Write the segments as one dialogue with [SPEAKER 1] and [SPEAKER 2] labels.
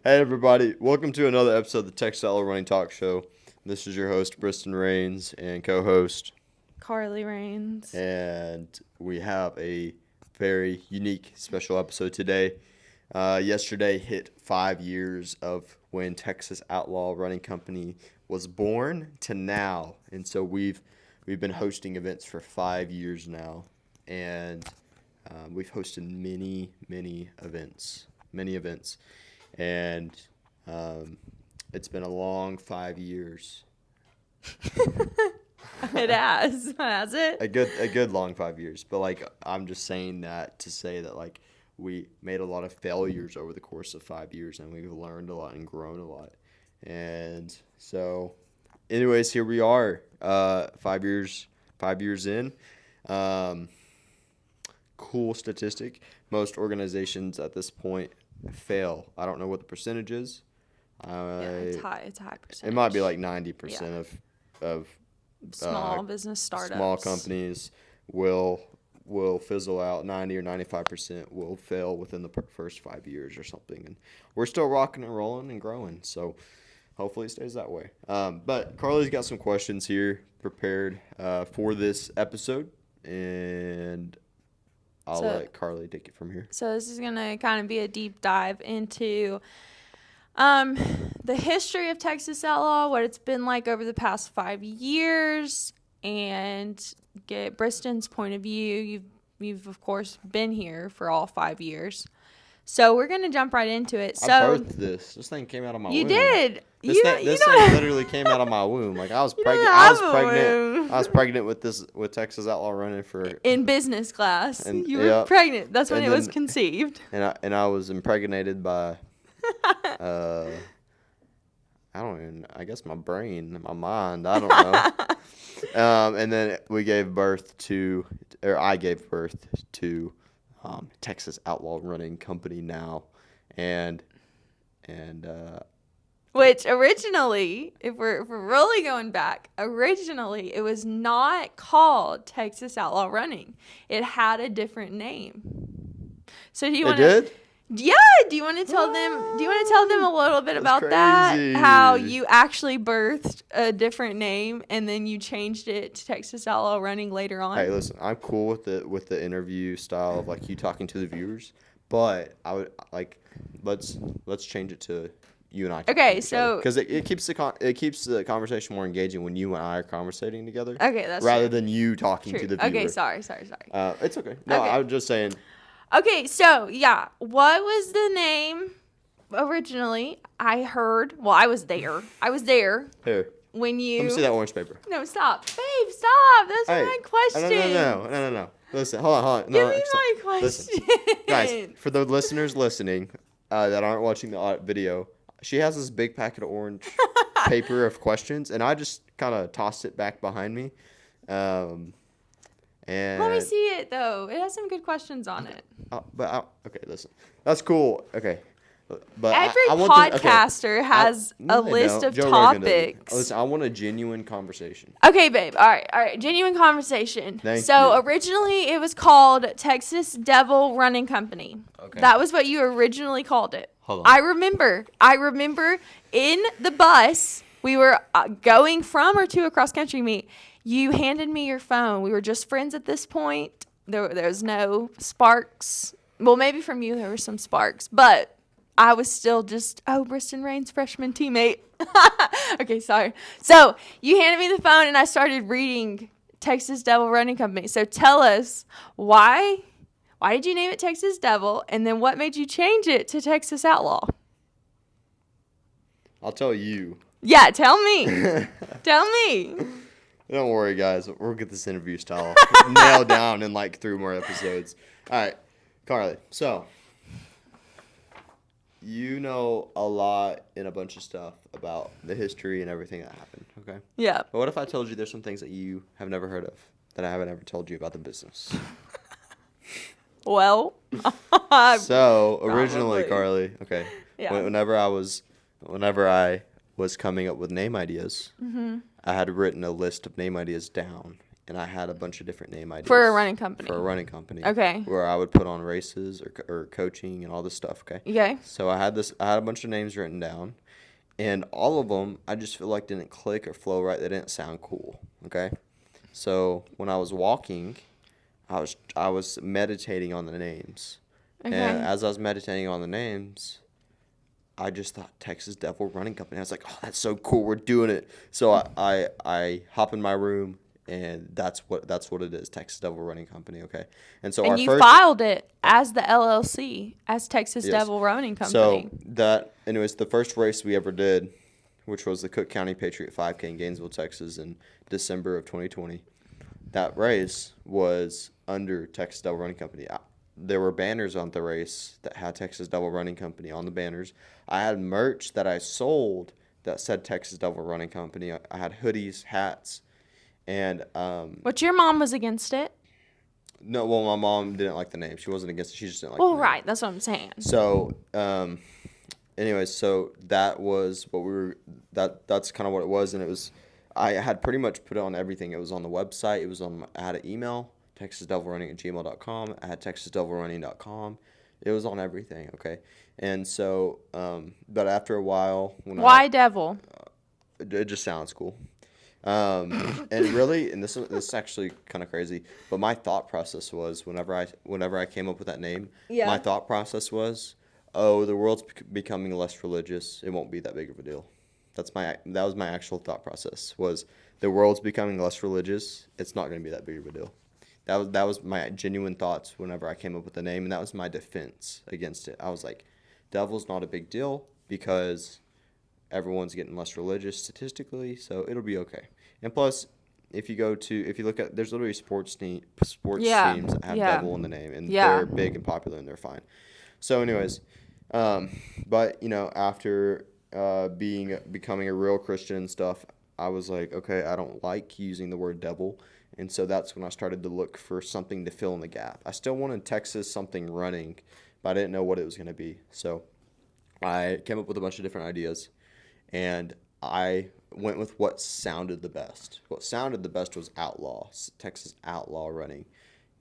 [SPEAKER 1] Hey everybody, welcome to another episode of the Texas Outlaw Running Talk Show. This is your host, Briston Rains, and co-host.
[SPEAKER 2] Carley Rains.
[SPEAKER 1] And we have a very unique, special episode today. Yesterday hit 5 years of when Texas Outlaw Running Company was born to now. And so we've been hosting events for 5 years now. And we've hosted many events. And it's been a long 5 years.
[SPEAKER 2] It has it?
[SPEAKER 1] A good long 5 years. But like I'm just saying that to say that like we made a lot of failures over the course of 5 years, and we've learned a lot and grown a lot. And so, anyways, here we are, 5 years in. Cool statistic. Most organizations at this point fail. I don't know what the percentage is.
[SPEAKER 2] It's high. It's a high percentage.
[SPEAKER 1] It might be like 90% of
[SPEAKER 2] small business startups.
[SPEAKER 1] Small companies will fizzle out. 90 or 95% will fail within the first 5 years or something. And we're still rocking and rolling and growing. So hopefully it stays that way. But Carly's got some questions here prepared for this episode, and I'll let Carly take it from here.
[SPEAKER 2] So this is going to kind of be a deep dive into the history of Texas Outlaw, what it's been like over the past 5 years, and get Briston's point of view. You've of course been here for all 5 years. So we're going to jump right into it. So
[SPEAKER 1] I birthed this. This thing came out of my womb.
[SPEAKER 2] You did.
[SPEAKER 1] This thing literally came out of my womb. Like I was pregnant. I was pregnant with Texas Outlaw Running
[SPEAKER 2] in business class.
[SPEAKER 1] And,
[SPEAKER 2] you were pregnant. That's when it was conceived.
[SPEAKER 1] And I was impregnated by I guess my brain, my mind, I don't know. And then I gave birth to Texas Outlaw Running Company now, and
[SPEAKER 2] which originally, if we're really going back, originally it was not called Texas Outlaw Running. It had a different name. So do you want to? Yeah. Do you want to tell them? Do you want to tell them a little bit about that? How you actually birthed a different name and then you changed it to Texas Outlaw Running later on?
[SPEAKER 1] Hey, listen, I'm cool with the interview style of like you talking to the viewers, but I would like let's change it to you and I.
[SPEAKER 2] Okay, so
[SPEAKER 1] because it keeps the conversation more engaging when you and I are conversating together.
[SPEAKER 2] Okay, that's
[SPEAKER 1] rather
[SPEAKER 2] true.
[SPEAKER 1] than you talking to the viewer.
[SPEAKER 2] Okay, sorry.
[SPEAKER 1] It's okay. No, okay. I was just saying.
[SPEAKER 2] Okay, so yeah, what was the name originally? I heard. Well, I was there.
[SPEAKER 1] Here.
[SPEAKER 2] When you.
[SPEAKER 1] Let me see that orange paper.
[SPEAKER 2] No, stop, babe, stop. That's my question.
[SPEAKER 1] No. Listen, hold on.
[SPEAKER 2] Give me my question.
[SPEAKER 1] Listen. Guys, for the listeners listening that aren't watching the video, she has this big packet of orange paper of questions, and I just kind of tossed it back behind me. And
[SPEAKER 2] let me see it though. It has some good questions on it.
[SPEAKER 1] Okay, listen. That's cool. Okay. But
[SPEAKER 2] every podcaster has a list of topics.
[SPEAKER 1] Listen, I want a genuine conversation.
[SPEAKER 2] Okay, babe. All right. Genuine conversation.
[SPEAKER 1] Thank you.
[SPEAKER 2] Originally it was called Texas Outlaw Running Company.
[SPEAKER 1] Okay.
[SPEAKER 2] That was what you originally called it.
[SPEAKER 1] Hold on.
[SPEAKER 2] I remember in the bus we were going from or to a cross country meet. You handed me your phone. We were just friends at this point. There was no sparks. Well, maybe from you there were some sparks, but I was still just, Briston Rains' freshman teammate. Okay, sorry. So you handed me the phone, and I started reading Texas Outlaw Running Company. So tell us, why did you name it Texas Devil, and then what made you change it to Texas Outlaw?
[SPEAKER 1] I'll tell you.
[SPEAKER 2] Yeah, tell me. Tell me.
[SPEAKER 1] Don't worry, guys. We'll get this interview style nailed down in like 3 more episodes. All right, Carly. So, you know a lot and a bunch of stuff about the history and everything that happened, okay?
[SPEAKER 2] Yeah.
[SPEAKER 1] But what if I told you there's some things that you have never heard of that I haven't ever told you about the business?
[SPEAKER 2] Well.
[SPEAKER 1] So, originally, Carly, okay,
[SPEAKER 2] yeah.
[SPEAKER 1] Whenever I was coming up with name ideas, I had written a list of name ideas down, and I had a bunch of different name ideas.
[SPEAKER 2] For a running company.
[SPEAKER 1] For a running company.
[SPEAKER 2] Okay.
[SPEAKER 1] Where I would put on races or coaching and all this stuff, okay?
[SPEAKER 2] Okay.
[SPEAKER 1] So I had a bunch of names written down, and all of them I just feel like didn't click or flow right. They didn't sound cool, okay? So when I was walking, I was meditating on the names.
[SPEAKER 2] Okay.
[SPEAKER 1] And as I was meditating on the names, I just thought Texas Devil Running Company. I was like, oh, that's so cool. We're doing it. So I hop in my room, and that's what it is, Texas Devil Running Company, okay? And so
[SPEAKER 2] And
[SPEAKER 1] our
[SPEAKER 2] you
[SPEAKER 1] first
[SPEAKER 2] filed it as the LLC, as Texas
[SPEAKER 1] Yes.
[SPEAKER 2] Devil Running Company.
[SPEAKER 1] So anyways, the first race we ever did, which was the Cook County Patriot 5K in Gainesville, Texas in December of 2020. That race was under Texas Devil Running Company. There were banners on the race that had Texas Devil Running Company on the banners. I had merch that I sold that said Texas Devil Running Company. I had hoodies, hats, and
[SPEAKER 2] But your mom was against it.
[SPEAKER 1] no, well, my mom didn't like the name. She wasn't against it. She just didn't like
[SPEAKER 2] Well,
[SPEAKER 1] the name.
[SPEAKER 2] right. That's what I'm saying.
[SPEAKER 1] So, anyways, so that was what that's kind of what it was, and it was, I had pretty much put it on everything. It was on the website. It was I had an email, texasdevilrunning@gmail.com. I had texasdevilrunning.com. It was on everything, okay? And so, but after a while,
[SPEAKER 2] Why devil?
[SPEAKER 1] it just sounds cool. And really, and this is actually kind of crazy, but my thought process was whenever I came up with that name, my thought process was, oh, the world's becoming less religious. It won't be that big of a deal. That was my actual thought process, was the world's becoming less religious. It's not going to be that big of a deal. That was my genuine thoughts whenever I came up with the name, and that was my defense against it. I was like, devil's not a big deal because everyone's getting less religious statistically, so it'll be okay. And plus, if you look at, there's literally sports teams that have devil in the name, and they're big and popular, and they're fine. So anyways, but after becoming a real Christian and stuff, I was like, okay, I don't like using the word devil. And so that's when I started to look for something to fill in the gap. I still wanted Texas something running, but I didn't know what it was going to be. So I came up with a bunch of different ideas, and I went with what sounded the best. What sounded the best was Outlaw, Texas Outlaw Running.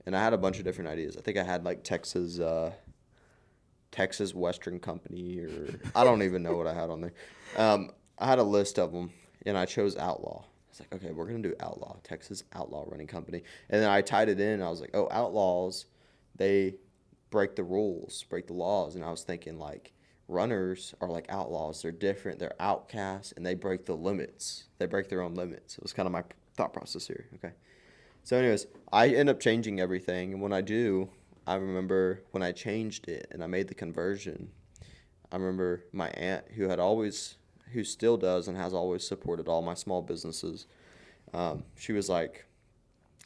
[SPEAKER 1] And I had a bunch of different ideas. I think I had like Texas Western Company, or I don't even know what I had on there. I had a list of them, and I chose Outlaw. I was like, okay, we're going to do Outlaw, Texas Outlaw Running Company. And then I tied it in, and I was like, oh, outlaws, they break the rules, break the laws. And I was thinking, like, runners are like outlaws. They're different. They're outcasts, and they break the limits. They break their own limits. It was kind of my thought process here, okay? So anyways, I end up changing everything, and when I do, I remember when I changed it and I made the conversion, I remember my aunt, who still does and has always supported all my small businesses. She was like,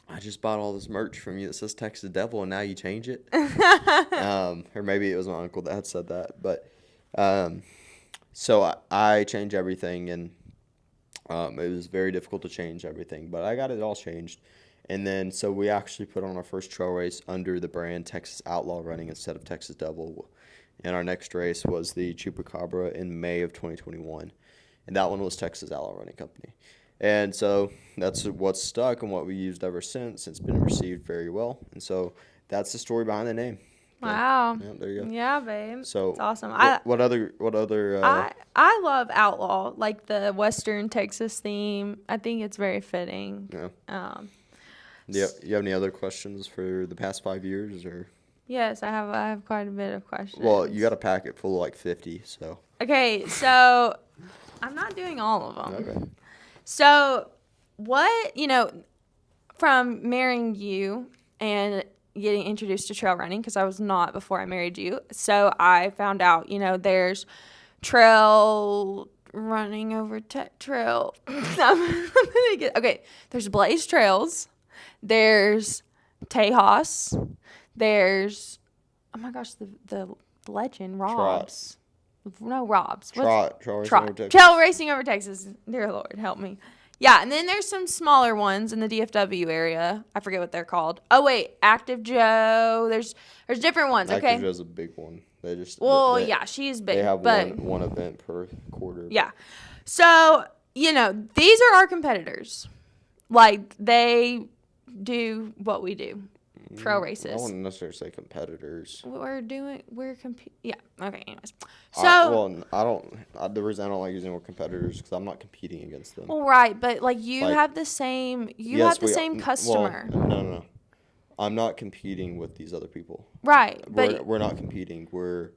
[SPEAKER 1] I just bought all this merch from you that says Texas Devil, and now you change it. Or maybe it was my uncle that had said that. But so I changed everything, and it was very difficult to change everything. But I got it all changed. And then so we actually put on our first trail race under the brand Texas Outlaw Running instead of Texas Devil. And our next race was the Chupacabra in May of 2021. And that one was Texas Outlaw Running Company. And so that's what's stuck and what we used ever since. It's been received very well. And so that's the story behind the name.
[SPEAKER 2] Wow.
[SPEAKER 1] Yeah, there you go.
[SPEAKER 2] Yeah, babe.
[SPEAKER 1] So
[SPEAKER 2] it's awesome.
[SPEAKER 1] What other
[SPEAKER 2] I love Outlaw, like the Western Texas theme. I think it's very fitting.
[SPEAKER 1] Yeah. You have any other questions for the past 5 years, or?
[SPEAKER 2] Yes, I have quite a bit of questions.
[SPEAKER 1] Well, you got a packet full of like 50, so.
[SPEAKER 2] Okay, so I'm not doing all of them.
[SPEAKER 1] Okay.
[SPEAKER 2] So what, from marrying you and getting introduced to trail running, because I was not before I married you. So I found out, there's trail running over trail. Okay, there's Blaze Trails. There's Tejas. There's, oh my gosh, the legend, Robs. No, Robs. Trail racing over Texas. Dear Lord, help me. Yeah, and then there's some smaller ones in the DFW area. I forget what they're called. Oh wait, Active Joe. There's different ones. Okay.
[SPEAKER 1] Active Joe's a big one.
[SPEAKER 2] Yeah, she's big.
[SPEAKER 1] They have
[SPEAKER 2] but
[SPEAKER 1] one event per quarter.
[SPEAKER 2] Yeah. So these are our competitors. Like do what we do, trail
[SPEAKER 1] I
[SPEAKER 2] races.
[SPEAKER 1] wouldn't necessarily say competitors.
[SPEAKER 2] Yeah. Okay. Anyways,
[SPEAKER 1] The reason I don't like using the word competitors is because I'm not competing against them.
[SPEAKER 2] well, right, but like you
[SPEAKER 1] Like,
[SPEAKER 2] have the same. You
[SPEAKER 1] yes,
[SPEAKER 2] have the same customer.
[SPEAKER 1] Well, no. I'm not competing with these other people.
[SPEAKER 2] Right, but
[SPEAKER 1] We're not competing. We're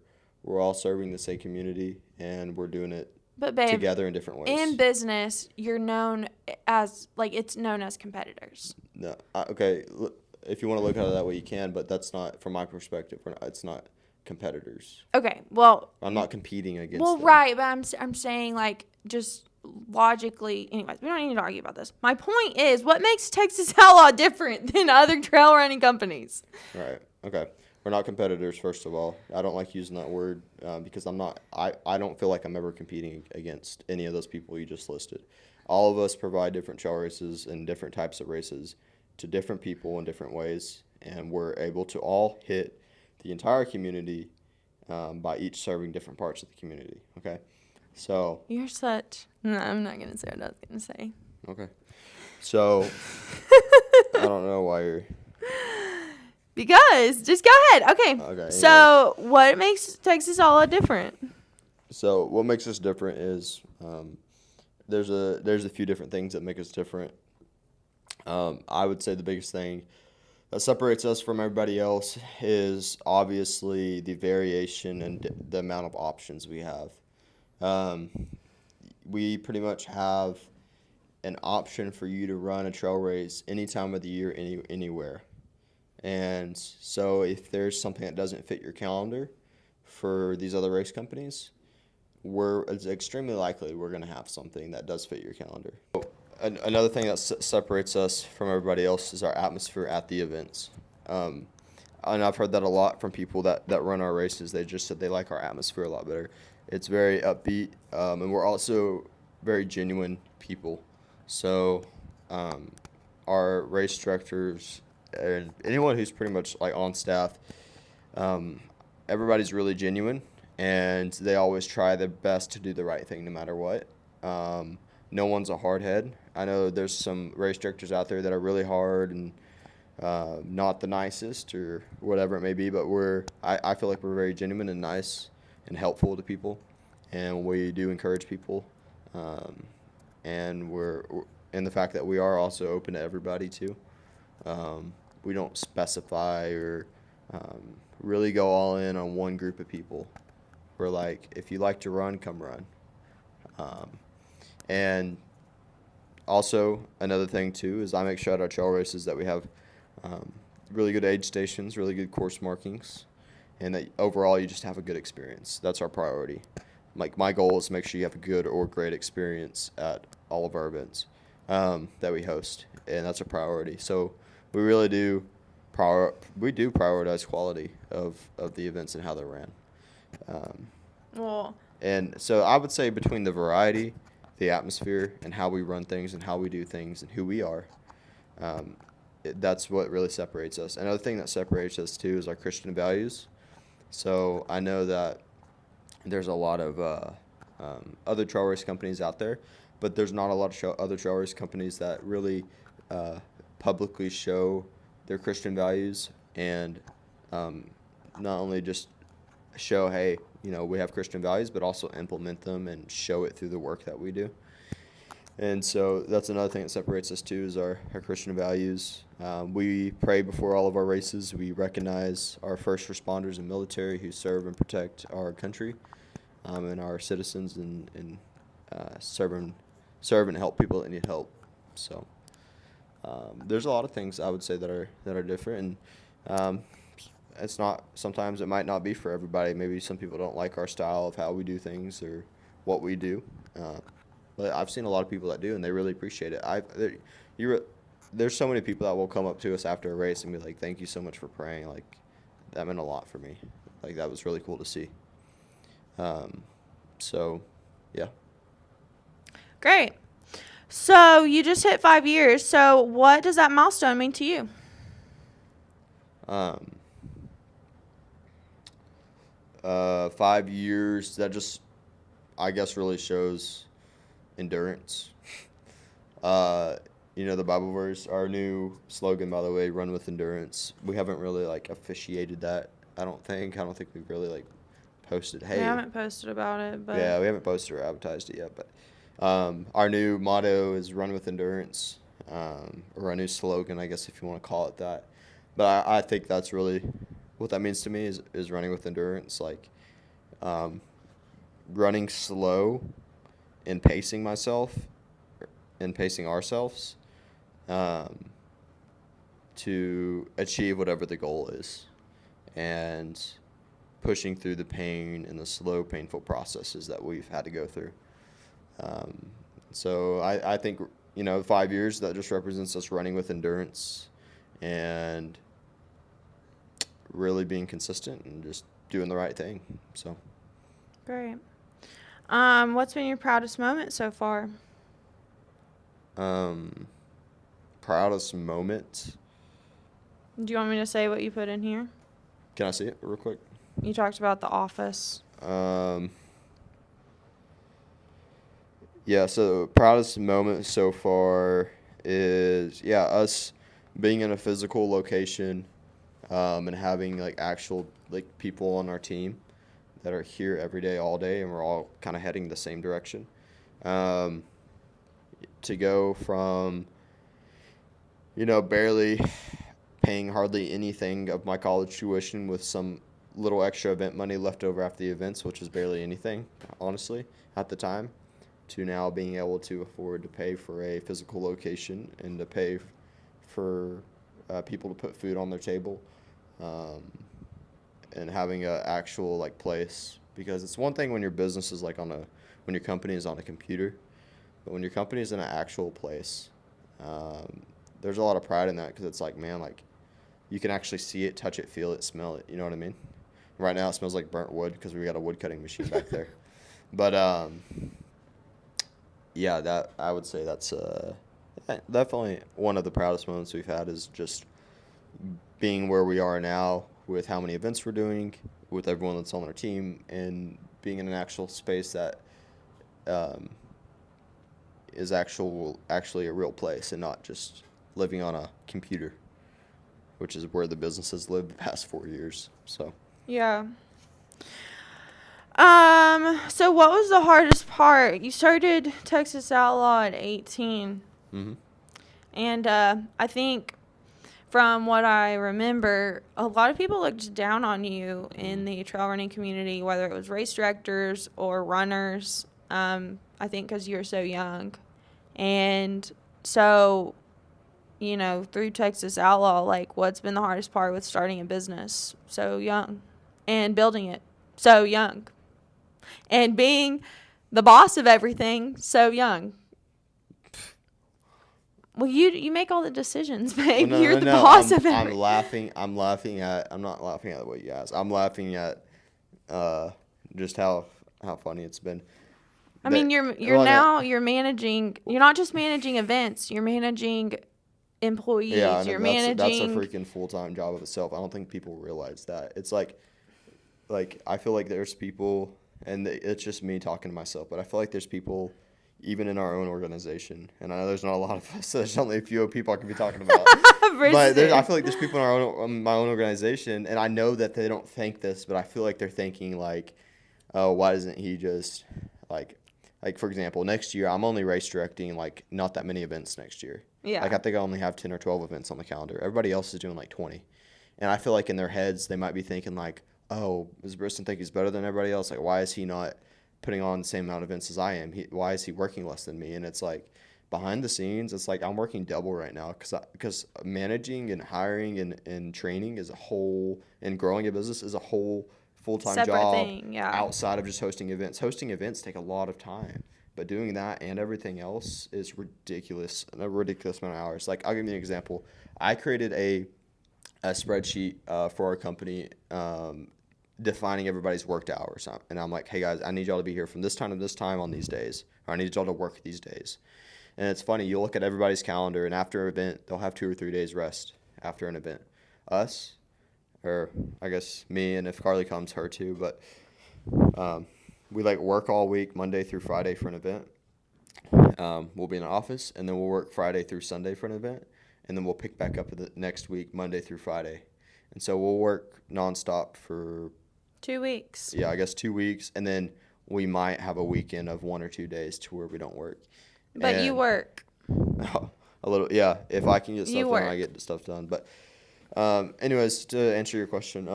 [SPEAKER 1] all serving the same community, and we're doing it
[SPEAKER 2] babe,
[SPEAKER 1] together in different ways.
[SPEAKER 2] in business, you're known as it's known as competitors.
[SPEAKER 1] No, okay. If you want to look at it that way, you can, but that's not from my perspective. It's not competitors.
[SPEAKER 2] Okay, well,
[SPEAKER 1] I'm not competing against
[SPEAKER 2] well,
[SPEAKER 1] them.
[SPEAKER 2] right, but I'm saying like just logically. Anyways, we don't need to argue about this. My point is, what makes Texas Outlaw different than other trail running companies?
[SPEAKER 1] Right. Okay. We're not competitors, first of all. I don't like using that word because I'm not. I don't feel like I'm ever competing against any of those people you just listed. All of us provide different trail races and different types of races to different people in different ways, and we're able to all hit the entire community by each serving different parts of the community. Okay. So.
[SPEAKER 2] You're such. No, I'm not gonna say what I was gonna say.
[SPEAKER 1] Okay. So. I don't know why you're.
[SPEAKER 2] Because just go ahead. Okay.
[SPEAKER 1] Okay.
[SPEAKER 2] So what makes Texas Outlaw different?
[SPEAKER 1] So what makes us different is there's a few different things that make us different. I would say the biggest thing that separates us from everybody else is obviously the variation and the amount of options we have. We pretty much have an option for you to run a trail race any time of the year, anywhere. And so if there's something that doesn't fit your calendar for these other race companies, it's extremely likely we're going to have something that does fit your calendar. Another thing that separates us from everybody else is our atmosphere at the events. And I've heard that a lot from people that run our races. They just said they like our atmosphere a lot better. It's very upbeat, and we're also very genuine people. So our race directors and anyone who's pretty much like on staff, everybody's really genuine, and they always try their best to do the right thing no matter what. No one's a hard head. I know there's some race directors out there that are really hard and not the nicest or whatever it may be, but I feel like we're very genuine and nice and helpful to people, and we do encourage people, and we're and the fact that we are also open to everybody too. We don't specify or really go all in on one group of people. We're like, if you like to run, come run. And also another thing too is I make sure at our trail races that we have really good aid stations, really good course markings, and that overall you just have a good experience. That's our priority. Like my goal is to make sure you have a good or great experience at all of our events that we host, and that's a priority. So we really do prioritize quality of the events and how they're ran. And so I would say between the variety, the atmosphere, and how we run things and how we do things and who we are, that's what really separates us. Another thing that separates us too is our Christian values. So I know that there's a lot of other trail race companies out there, but there's not a lot of other trail race companies that really publicly show their Christian values and not only just show, hey, we have Christian values, but also implement them and show it through the work that we do. And so that's another thing that separates us too is our Christian values. We pray before all of our races. We recognize our first responders and military who serve and protect our country and our citizens and serve and help people that need help. So there's a lot of things I would say that are different, and it's not. Sometimes it might not be for everybody. Maybe some people don't like our style of how we do things or what we do. But I've seen a lot of people that do, and they really appreciate it. There's so many people that will come up to us after a race and be like, "Thank you so much for praying." Like that meant a lot for me. Like that was really cool to see. So, yeah.
[SPEAKER 2] Great. So you just hit 5 years. So what does that milestone mean to you?
[SPEAKER 1] 5 years, that just, I guess, really shows endurance. the Bible verse, our new slogan, by the way, run with endurance. We haven't really like officiated that. I don't think we've really like posted. Hey,
[SPEAKER 2] We haven't posted about it, but
[SPEAKER 1] yeah, we haven't posted or advertised it yet. But our new motto is run with endurance, or our new slogan, I guess, if you want to call it that. But I think that's really what that means to me is running with endurance, like running slow and pacing myself and pacing ourselves to achieve whatever the goal is, and pushing through the pain and the slow, painful processes that we've had to go through. So I think, 5 years, that just represents us running with endurance and really being consistent and just doing the right thing. So
[SPEAKER 2] great. What's been your proudest moment so far?
[SPEAKER 1] Proudest moment.
[SPEAKER 2] Do you want me to say what you put in here?
[SPEAKER 1] Can I see it real quick?
[SPEAKER 2] You talked about The Office.
[SPEAKER 1] Yeah, so proudest moment so far is, us being in a physical location, and having like actual like people on our team that are here every day, all day, and we're all kind of heading the same direction. To go from, barely paying hardly anything of my college tuition with some little extra event money left over after the events, which was barely anything, honestly, at the time, to now being able to afford to pay for a physical location and to pay for people to put food on their table, and having an actual like place. Because it's one thing when your business is like when your company is on a computer, but when your company is in an actual place, there's a lot of pride in that, because it's like, man, like you can actually see it, touch it, feel it, smell it. You know what I mean? Right now it smells like burnt wood because we got a wood cutting machine back there. But yeah, that I would say that's definitely one of the proudest moments we've had, is just being where we are now with how many events we're doing, with everyone that's on our team, and being in an actual space that is actually a real place, and not just living on a computer, which is where the business has lived the past 4 years. So
[SPEAKER 2] Yeah. So what was the hardest part? You started Texas Outlaw at 18.
[SPEAKER 1] mm-hmm.
[SPEAKER 2] And I think from what I remember, a lot of people looked down on you in the trail running community, whether it was race directors or runners, I think because you're so young. And so, through Texas Outlaw, like, what's been the hardest part with starting a business so young and building it so young and being the boss of everything so young? Well, you make all the decisions, babe. You're the boss of everything.
[SPEAKER 1] I'm not laughing at what you asked. I'm laughing at just how funny it's been.
[SPEAKER 2] I mean, you're managing. You're not just managing events. You're managing employees.
[SPEAKER 1] Yeah,
[SPEAKER 2] you're
[SPEAKER 1] managing. That's a
[SPEAKER 2] managing.
[SPEAKER 1] freaking full-time job of itself. I don't think people realize that. It's like I feel like there's people, and it's just me talking to myself, but I feel like there's people even in our own organization, and I know there's not a lot of us, so there's only a few people I can be talking about. But I feel like there's people in my own organization, and I know that they don't think this, but I feel like they're thinking like, oh, why doesn't he just like for example, next year I'm only race directing like not that many events next year.
[SPEAKER 2] Yeah.
[SPEAKER 1] Like I think I only have 10 or 12 events on the calendar. Everybody else is doing like 20. And I feel like in their heads they might be thinking like, oh, does Briston think he's better than everybody else? Like, why is he not putting on the same amount of events as I am? Why is he working less than me? And it's like behind the scenes, it's like I'm working double right now because managing and hiring and training is a whole, and growing a business is a whole full-time
[SPEAKER 2] separate
[SPEAKER 1] job
[SPEAKER 2] thing, yeah.
[SPEAKER 1] outside of just hosting events. Hosting events take a lot of time, but doing that and everything else is ridiculous, a ridiculous amount of hours. Like, I'll give you an example. I created a spreadsheet for our company defining everybody's worked hours. And I'm like, hey, guys, I need y'all to be here from this time to this time on these days, or I need y'all to work these days. And it's funny, you look at everybody's calendar, and after an event, they'll have 2 or 3 days rest after an event. Us, or I guess me, and if Carley comes, her too, but we like work all week, Monday through Friday for an event, We'll be in the office, and then we'll work Friday through Sunday for an event, and then we'll pick back up the next week, Monday through Friday. And so we'll work nonstop for
[SPEAKER 2] 2 weeks.
[SPEAKER 1] I guess 2 weeks, and then we might have a weekend of 1 or 2 days to where we don't work.
[SPEAKER 2] But you work.
[SPEAKER 1] A little, yeah. If I can get stuff
[SPEAKER 2] You
[SPEAKER 1] done,
[SPEAKER 2] work.
[SPEAKER 1] I get stuff done. But, anyways, to answer your question,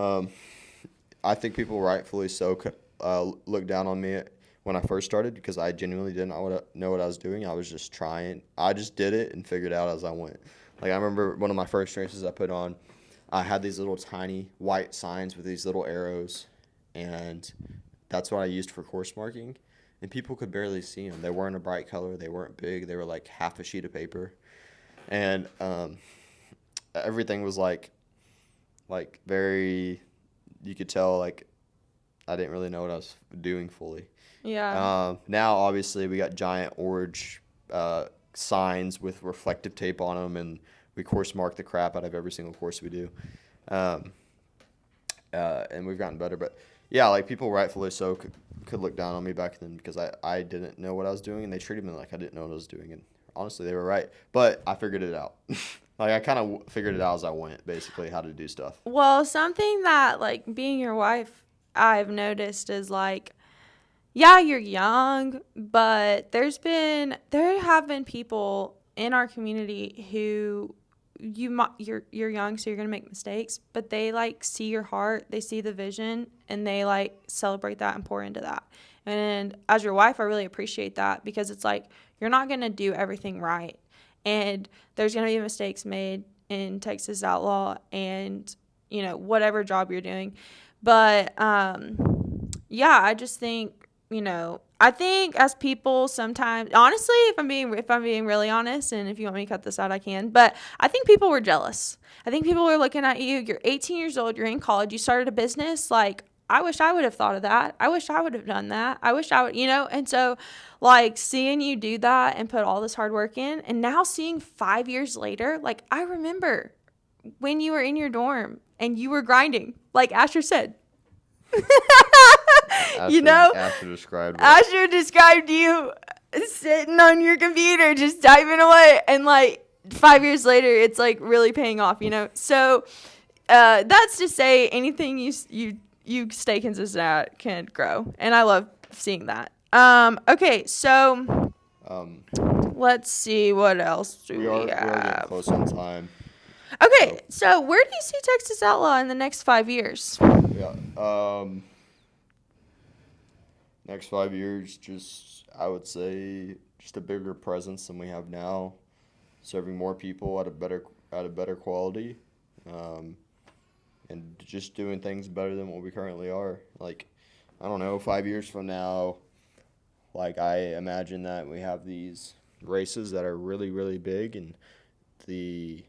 [SPEAKER 1] I think people rightfully so look down on me when I first started because I genuinely didn't know what I was doing. I was just trying. I just did it and figured it out as I went. Like, I remember one of my first races I put on, I had these little tiny white signs with these little arrows, and that's what I used for course marking. And people could barely see them. They weren't a bright color. They weren't big. They were like half a sheet of paper. And everything was like very, you could tell like I didn't really know what I was doing fully.
[SPEAKER 2] Yeah.
[SPEAKER 1] Now, obviously, we got giant orange signs with reflective tape on them, and we course mark the crap out of every single course we do. And we've gotten better. But, yeah, like people rightfully so could look down on me back then because I didn't know what I was doing, and they treated me like I didn't know what I was doing. And honestly, they were right. But I figured it out. Like, I kind of figured it out as I went, basically, how to do stuff.
[SPEAKER 2] Well, something that, like, being your wife, I've noticed is, like, yeah, you're young, but there have been people in our community who you're young, so you're going to make mistakes, but they, like, see your heart, they see the vision, and they, like, celebrate that and pour into that. And as your wife, I really appreciate that because it's like you're not going to do everything right. And there's going to be mistakes made in Texas Outlaw and, you know, whatever job you're doing. But, yeah, I just think, you know, I think as people sometimes, honestly, if I'm being really honest, and if you want me to cut this out, I can. But I think people were jealous. I think people were looking at you. You're 18 years old. You're in college. You started a business. Like, I wish I would have thought of that. I wish I would have done that. I wish I would, you know. And so, like, seeing you do that and put all this hard work in, and now seeing 5 years later, like, I remember when you were in your dorm and you were grinding, like Asher said. You know, Asher described you sitting on your computer just typing away, and like 5 years later it's like really paying off, you know. So that's to say anything you stay consistent at can grow, and I love seeing that. Okay, so let's see what else we are
[SPEAKER 1] getting close on time.
[SPEAKER 2] Okay, so where do you see Texas Outlaw in the next 5 years?
[SPEAKER 1] Yeah. Next 5 years, I would say just a bigger presence than we have now, serving more people at a better quality, and just doing things better than what we currently are. Like, I don't know, 5 years from now, like I imagine that we have these races that are really, really big, and the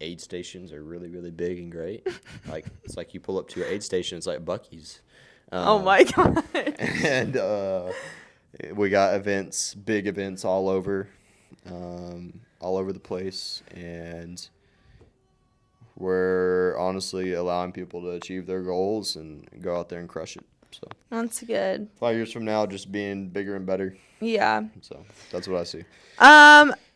[SPEAKER 1] aid stations are really, really big and great. Like, it's like you pull up to an aid station, it's like Buc-ee's.
[SPEAKER 2] Oh my God.
[SPEAKER 1] And we got big events all over the place, and we're honestly allowing people to achieve their goals and go out there and crush it. So
[SPEAKER 2] That's good.
[SPEAKER 1] 5 years from now, just being bigger and better.
[SPEAKER 2] Yeah.
[SPEAKER 1] So that's what I see.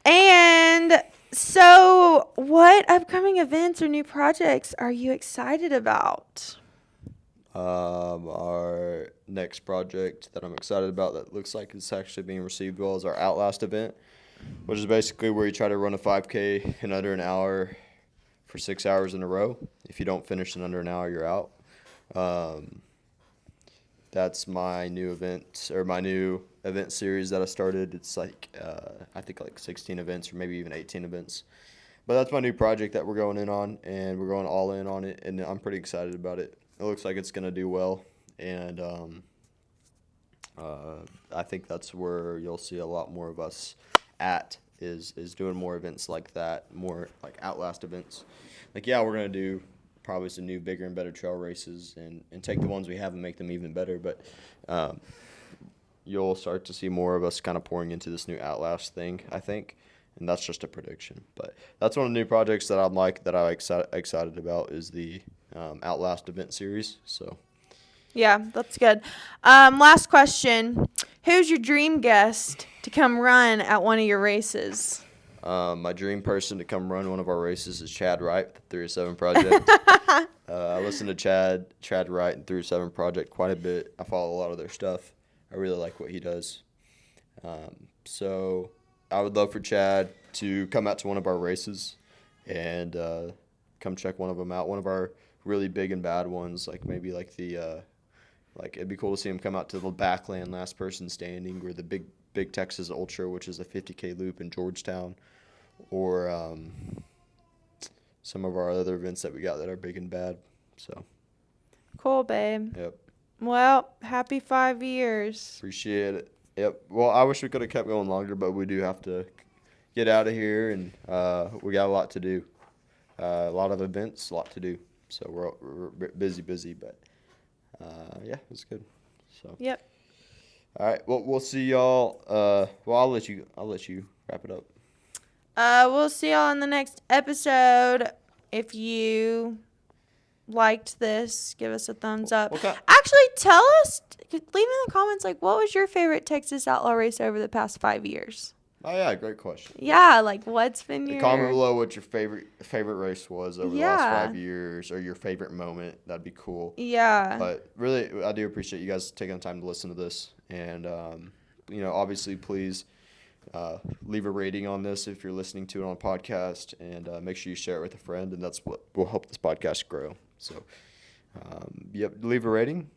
[SPEAKER 2] And so what upcoming events or new projects are you excited about?
[SPEAKER 1] Our next project that I'm excited about that looks like it's actually being received well is our Outlast event, which is basically where you try to run a 5K in under an hour for 6 hours in a row. If you don't finish in under an hour, you're out. That's my new event series that I started. It's like, I think like 16 events or maybe even 18 events. But that's my new project that we're going in on, and we're going all in on it, and I'm pretty excited about it. It looks like it's going to do well, and I think that's where you'll see a lot more of us at is doing more events like that, more like Outlast events. Like, yeah, we're going to do probably some new, bigger and better trail races and take the ones we have and make them even better, but you'll start to see more of us kind of pouring into this new Outlast thing, I think, and that's just a prediction. But that's one of the new projects that I'm excited about is the Outlast event series. So
[SPEAKER 2] Yeah, that's good. Last question. Who's your dream guest to come run at one of your races?
[SPEAKER 1] My dream person to come run one of our races is Chad Wright with the 307 Project. I listen to Chad Wright and 307 Project quite a bit. I follow a lot of their stuff. I really like what he does. So I would love for Chad to come out to one of our races and come check one of them out. One of our really big and bad ones, like maybe like the it'd be cool to see him come out to the Backland Last Person Standing, or the big Texas Ultra, which is a 50K loop in Georgetown, or some of our other events that we got that are big and bad. So
[SPEAKER 2] Cool, babe.
[SPEAKER 1] yep,
[SPEAKER 2] Well, happy 5 years.
[SPEAKER 1] appreciate it. Yep. Well, I wish we could have kept going longer, but we do have to get out of here, and we got a lot to do. A lot of events, a lot to do. So we're busy, but yeah, it's good. So
[SPEAKER 2] Yep.
[SPEAKER 1] all right. Well, we'll see y'all. Well, I'll let you wrap it up.
[SPEAKER 2] We'll see y'all in the next episode. If you liked this, give us a thumbs up.
[SPEAKER 1] Okay.
[SPEAKER 2] Actually, tell us, leave in the comments, like, what was your favorite Texas Outlaw race over the past 5 years?
[SPEAKER 1] Oh yeah, great question.
[SPEAKER 2] Yeah, like, what's been your...
[SPEAKER 1] Comment below what your favorite race was over the
[SPEAKER 2] Yeah.
[SPEAKER 1] last 5 years, or your favorite moment. That'd be cool.
[SPEAKER 2] Yeah.
[SPEAKER 1] But really, I do appreciate you guys taking the time to listen to this. And, obviously, please leave a rating on this if you're listening to it on a podcast. And make sure you share it with a friend. And that's what will help this podcast grow. So, leave a rating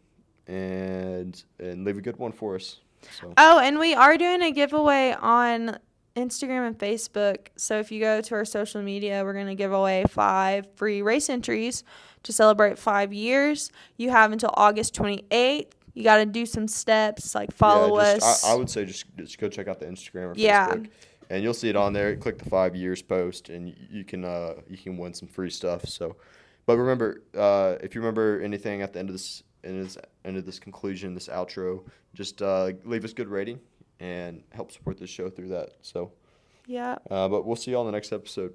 [SPEAKER 1] and leave a good one for us. So.
[SPEAKER 2] Oh, and we are doing a giveaway on Instagram and Facebook. So if you go to our social media, we're going to give away 5 free race entries to celebrate 5 years. You have until August 28th. You got to do some steps, like follow us.
[SPEAKER 1] I would say just go check out the Instagram or Facebook, and you'll see it on there. Click the 5 years post, and you can win some free stuff. So, but remember, if you remember anything at the end of this conclusion, this outro, just leave us a good rating and help support this show through that. So,
[SPEAKER 2] Yeah.
[SPEAKER 1] but we'll see you all in the next episode.